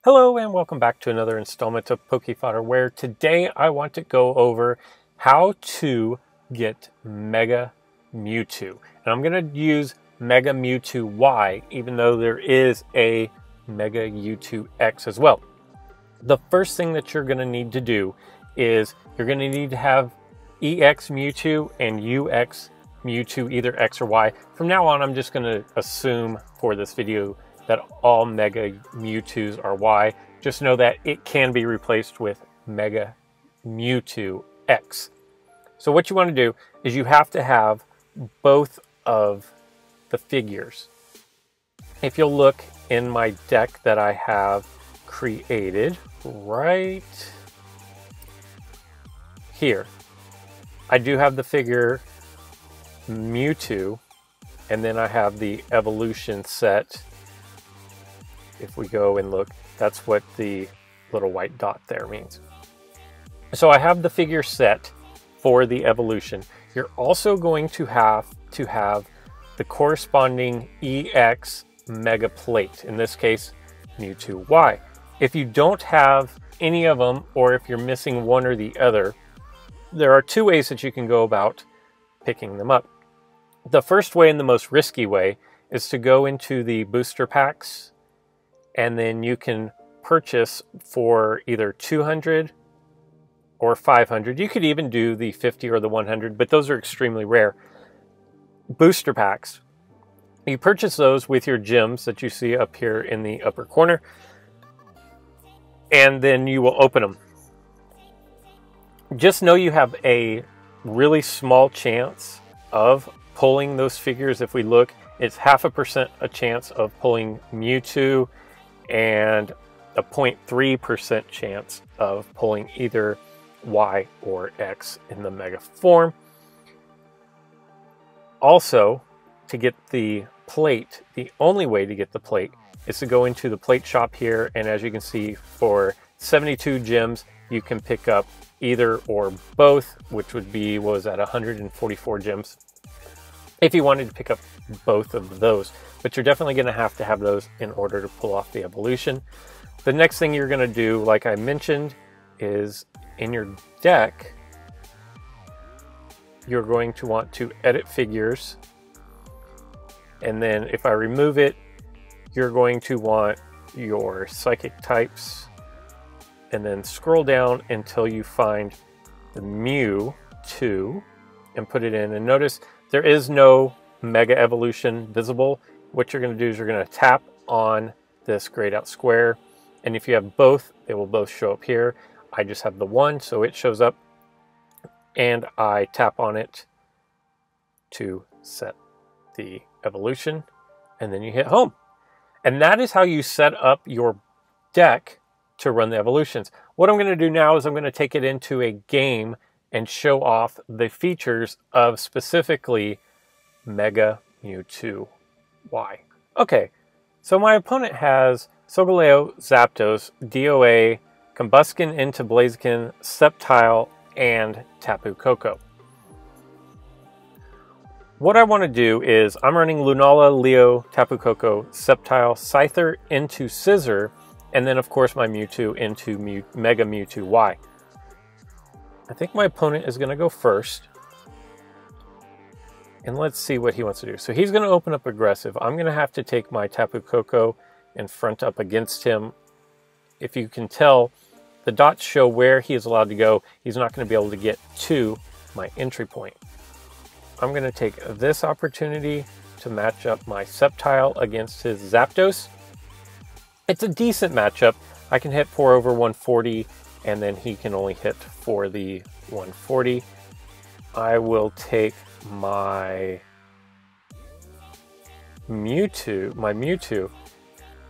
Hello and welcome back to another installment of Pokefodder, where today I want to go over how to get Mega Mewtwo. And I'm going to use Mega Mewtwo Y, even though there is a Mega Mewtwo X as well. The first thing that you're going to need to do is you're going to need to have EX Mewtwo and UX Mewtwo, either X or Y. From now on, I'm just going to assume for this video that all Mega Mewtwo's are Y. Just know that it can be replaced with Mega Mewtwo X. So what you want to do is you have to have both of the figures. If you'll look in my deck that I have created right here, I do have the figure Mewtwo, and then I have the evolution set. If we go and look, that's what the little white dot there means. So I have the figure set for the evolution. You're also going to have the corresponding EX Mega Plate, in this case, Mewtwo Y. If you don't have any of them, or if you're missing one or the other, there are two ways that you can go about picking them up. The first way, and the most risky way, is to go into the booster packs, and then you can purchase for either 200 or 500. You could even do the 50 or the 100, but those are extremely rare. Booster packs. You purchase those with your gems that you see up here in the upper corner, and then you will open them. Just know you have a really small chance of pulling those figures. If we look, it's 0.5% a chance of pulling Mewtwo, and a 0.3% chance of pulling either Y or X in the Mega form. Also, to get the plate, the only way to get the plate is to go into the plate shop here, and as you can see, for 72 gems, you can pick up either or both, which would be, what was that, 144 gems, if you wanted to pick up both of those. But you're definitely going to have those in order to pull off the evolution. The next thing you're going to do, like I mentioned, is in your deck, you're going to want to edit figures. And then if I remove it, you're going to want your psychic types, and then scroll down until you find the Mewtwo and put it in. And notice there is no Mega Evolution visible. What you're going to do is you're going to tap on this grayed out square, and if you have both, they will both show up here. I just have the one, so it shows up, and I tap on it to set the evolution, and then you hit home. And that is how you set up your deck to run the evolutions. What I'm going to do now is I'm going to take it into a game and show off the features of specifically Mega Mewtwo Y. Okay, so my opponent has Solgaleo, Zapdos, DOA, Combuskin into Blaziken, Sceptile, and Tapu Koko. What I want to do is I'm running Lunala, Leo, Tapu Koko, Sceptile, Scyther into Scissor, and then of course my Mewtwo into Mega Mewtwo Y. I think my opponent is going to go first. And let's see what he wants to do. So he's going to open up aggressive. I'm going to have to take my Tapu Koko and front up against him. If you can tell, the dots show where he is allowed to go. He's not going to be able to get to my entry point. I'm going to take this opportunity to match up my Sceptile against his Zapdos. It's a decent matchup. I can hit for over 140, and then he can only hit for the 140. I will take my Mewtwo,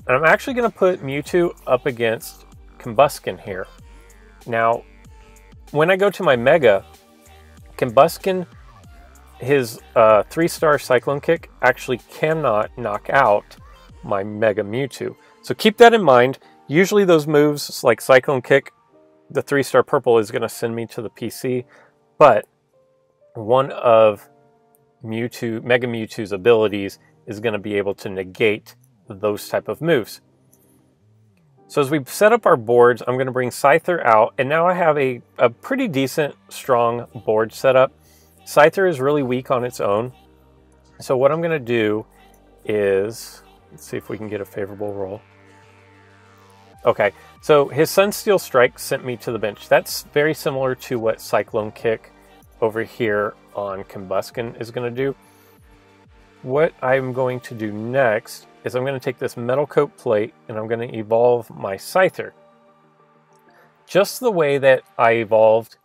and I'm actually going to put Mewtwo up against Combuskin here. Now, when I go to my Mega, Combuskin, his 3-star Cyclone Kick actually cannot knock out my Mega Mewtwo. So keep that in mind. Usually those moves like Cyclone Kick, the 3-star purple is going to send me to the PC, but one of Mega Mewtwo's abilities is going to be able to negate those type of moves. So as we set up our boards, I'm going to bring Scyther out, and now I have a pretty decent, strong board setup. Scyther is really weak on its own. So what I'm going to do is, let's see if we can get a favorable roll. Okay, so his Sunsteel Strike sent me to the bench. That's very similar to what Cyclone Kick over here on Combusken is going to do. What I'm going to do next is I'm going to take this Metal Coat plate and I'm going to evolve my Scyther. Just the way that I evolved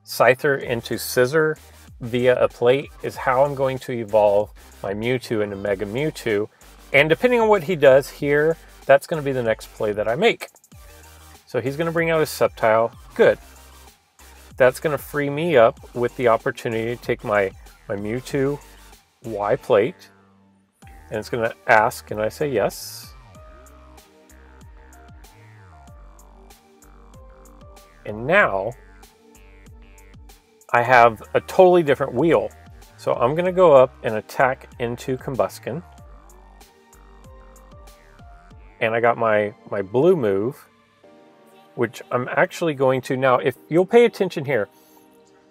Scyther into Scissor via a plate is how I'm going to evolve my Mewtwo into Mega Mewtwo. And depending on what he does here, that's going to be the next play that I make. So he's going to bring out his Sceptile. Good. That's going to free me up with the opportunity to take my Mewtwo Y plate. And it's going to ask, and I say yes. And now I have a totally different wheel. So I'm going to go up and attack into Combusken. And I got my blue move, which I'm actually going to, now if you'll pay attention here,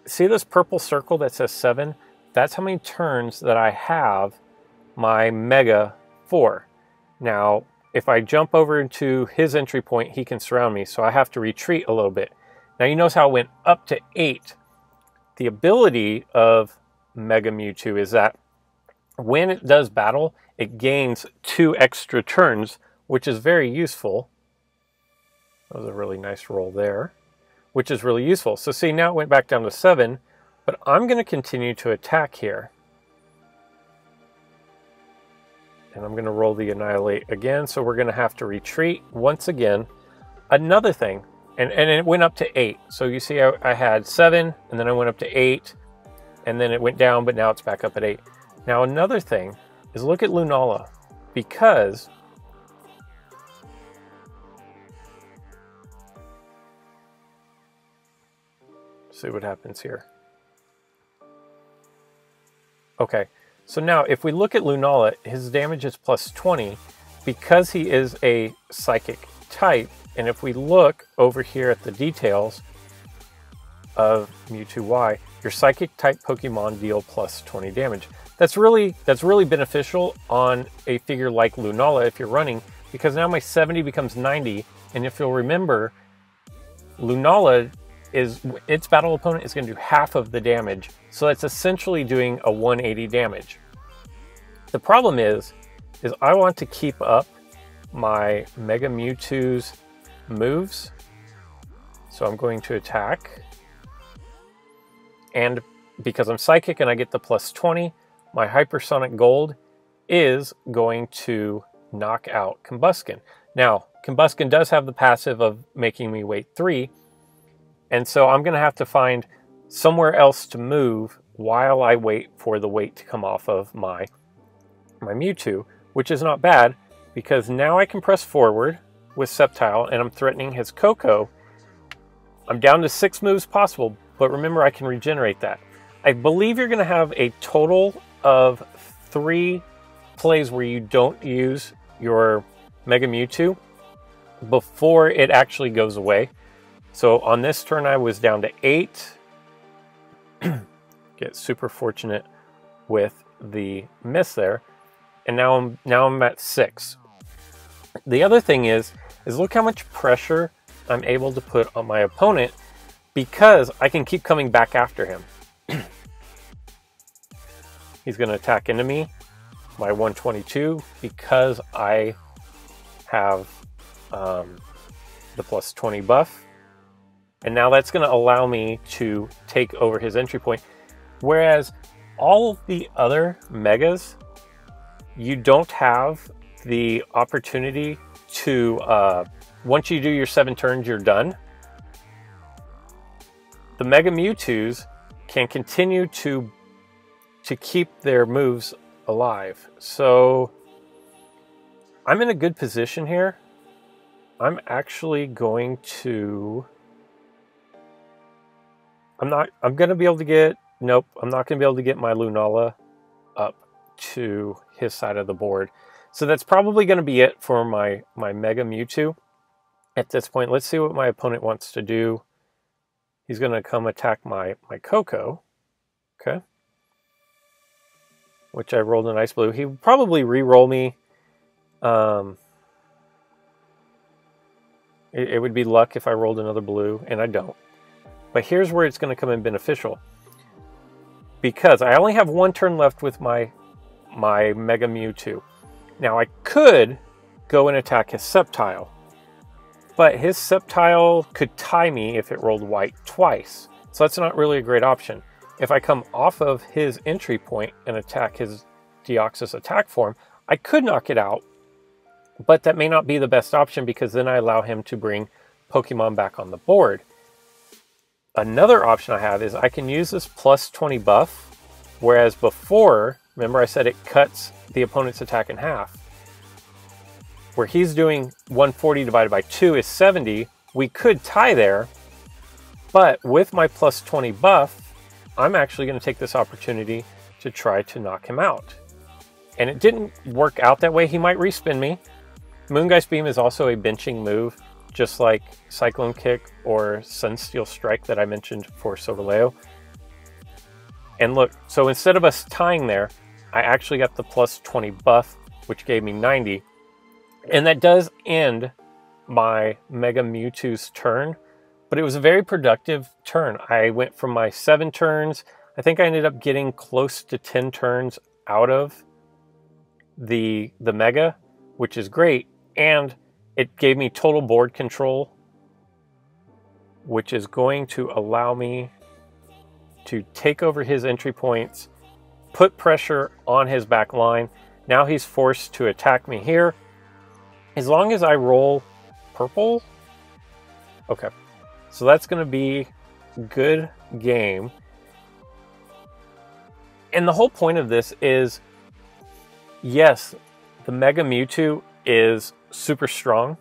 see this purple circle that says 7? That's how many turns that I have my Mega for. Now, if I jump over into his entry point, he can surround me, so I have to retreat a little bit. Now you notice how it went up to 8. The ability of Mega Mewtwo is that when it does battle, it gains 2 extra turns, which is very useful. That was a really nice roll there, which is really useful. So see, now it went back down to 7, but I'm going to continue to attack here. And I'm going to roll the Annihilate again, so we're going to have to retreat once again. Another thing, and it went up to 8. So you see I had 7, and then I went up to 8, and then it went down, but now it's back up at 8. Now another thing is look at Lunala, because see what happens here. Okay, so now if we look at Lunala, his damage is plus 20 because he is a psychic type. And if we look over here at the details of Mewtwo Y, your psychic type Pokemon deal plus 20 damage. That's really beneficial on a figure like Lunala if you're running, because now my 70 becomes 90. And if you'll remember, Lunala its battle opponent is going to do half of the damage, so that's essentially doing a 180 damage. The problem is I want to keep up my Mega Mewtwo's moves, so I'm going to attack, and because I'm psychic and I get the plus 20, my Hypersonic Gold is going to knock out Combusken. Now, Combusken does have the passive of making me wait 3, and so I'm going to have to find somewhere else to move while I wait for the weight to come off of my Mewtwo, which is not bad, because now I can press forward with Sceptile and I'm threatening his Koko. I'm down to 6 moves possible, but remember I can regenerate that. I believe you're going to have a total of 3 plays where you don't use your Mega Mewtwo before it actually goes away. So on this turn I was down to 8. Get super fortunate with the miss there. And now I'm at 6. The other thing is look how much pressure I'm able to put on my opponent, because I can keep coming back after him. He's going to attack into me, my 122, because I have the plus 20 buff. And now that's going to allow me to take over his entry point. Whereas all of the other Megas, you don't have the opportunity to, once you do your 7 turns, you're done. The Mega Mewtwo's can continue to keep their moves alive. So I'm in a good position here. I'm actually going to... I'm going to be able to get... Nope, I'm not going to be able to get my Lunala up to his side of the board. So that's probably going to be it for my Mega Mewtwo. At this point, let's see what my opponent wants to do. He's going to come attack my Coco. Okay. Which I rolled an Ice Blue. He would probably re-roll me. It would be luck if I rolled another blue, and I don't. But here's where it's going to come in beneficial. Because I only have one turn left with my Mega Mewtwo. Now I could go and attack his Sceptile. But his Sceptile could tie me if it rolled white twice. So that's not really a great option. If I come off of his entry point and attack his Deoxys attack form, I could knock it out. But that may not be the best option because then I allow him to bring Pokemon back on the board. Another option I have is I can use this plus 20 buff, whereas before, remember I said it cuts the opponent's attack in half. Where he's doing 140 divided by 2 is 70, we could tie there, but with my plus 20 buff, I'm actually going to take this opportunity to try to knock him out. And it didn't work out that way. He might respin me. Moongeist Beam is also a benching move, just like Cyclone Kick or Sunsteel Strike that I mentioned for Solgaleo. And look, so instead of us tying there, I actually got the plus 20 buff, which gave me 90. And that does end my Mega Mewtwo's turn, but it was a very productive turn. I went from my 7 turns, I think I ended up getting close to 10 turns out of the Mega, which is great. And it gave me total board control, which is going to allow me to take over his entry points, put pressure on his back line. Now he's forced to attack me here. As long as I roll purple, okay. So that's going to be a good game. And the whole point of this is, yes, the Mega Mewtwo is super strong.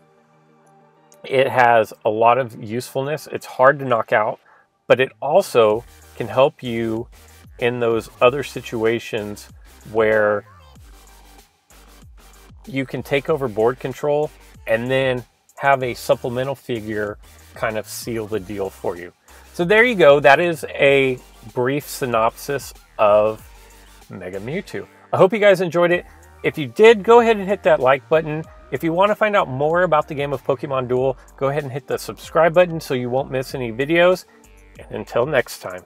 It has a lot of usefulness. It's hard to knock out, but it also can help you in those other situations where you can take over board control and then have a supplemental figure kind of seal the deal for you. So there you go. That is a brief synopsis of Mega Mewtwo. I hope you guys enjoyed it. If you did, go ahead and hit that like button. If you want to find out more about the game of Pokemon Duel, go ahead and hit the subscribe button so you won't miss any videos. And until next time.